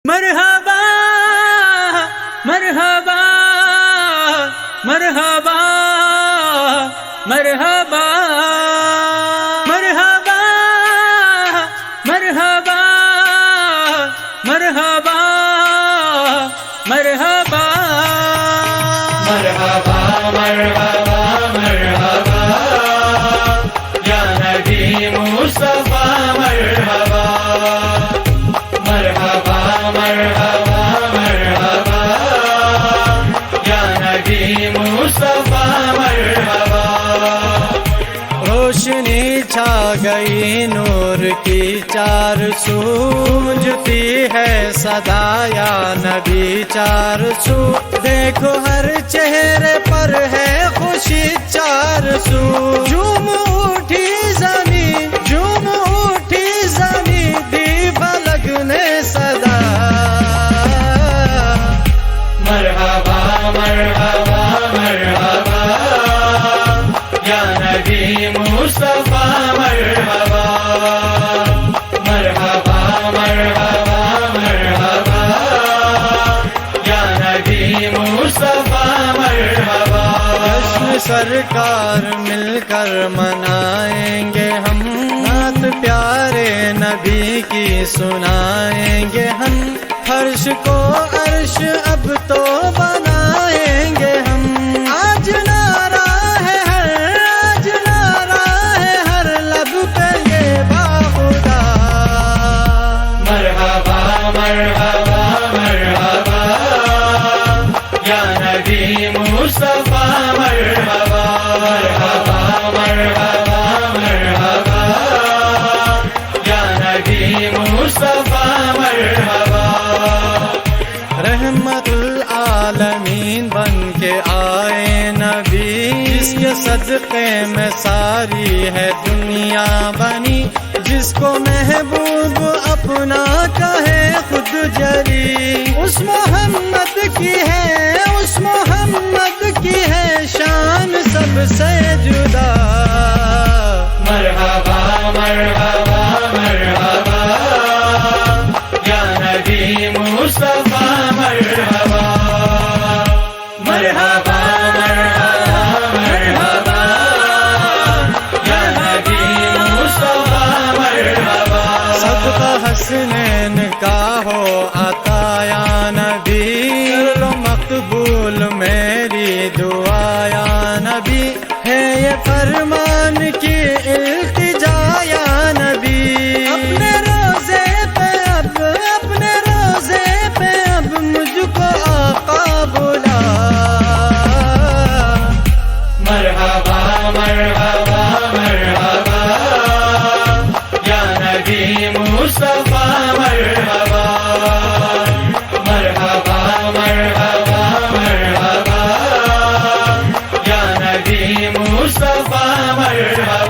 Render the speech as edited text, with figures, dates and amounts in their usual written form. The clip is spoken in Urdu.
مرحبا مرحبا مرحبا مرحبا مرحبا مرحبا مرحبا مرحبا مرحبا مرحبا مرحبا یا نبی مصطفیٰ مرحبا مرحبا مرحبا مرحبا یا نبی مصطفیٰ مرحبا روشنی چھا گئی نور کی چار سو گونجتی ہے صدا یا نبی چار سو دیکھو ہر چہرے پر ہے خوشی چار سو جھوم اٹھی زمین جھوم اٹھی زمین دی فلک نے صدا مرحبا مرحبا مرحبا یا نبی مصطفیٰ مرحبا مرحبا مرحبا مرحبا یا نبی مصطفیٰ مرحبا جشن سرکار مل کر منائیں گے ہم نعت پیارے نبی کی سنائیں گے ہم فرش کو عرش اب تو بنائیں گے ہم آج نعرہ ہے ہر لب پہ یہ باخدا مرحبا مرحبا مرحبا یا نبی مصطفیٰ مرحبا مرحبا مرحبا مرحبا یا نبی مصطفیٰ مرحبا رحمت العالمین بن کے آئے نبی جس کے صدقے میں ساری ہے دنیا بنی جس کو محبوب اپنا کہے خود جری اس محمد کی ہے شان سب سے جدا مرحبا مرحبا مرحبا یا نبی مصطفیٰ مرحبا مرحبا مرحبا مرحبا یا نبی مصطفیٰ مرحبا صدقہ حسنین کا ہو عطا یا نبی کر لو مقبول میری دعا یا نبی ہے یہ فرمان کی التجا یا نبی اپنے روزے پہ اب مجھ کو آقا بلا مرحبا مرحبا مرحبا یا نبی مصطفیٰ مرحبا مرحبا مرحبا مرحبا یا نبی مصطفیٰ مرحبا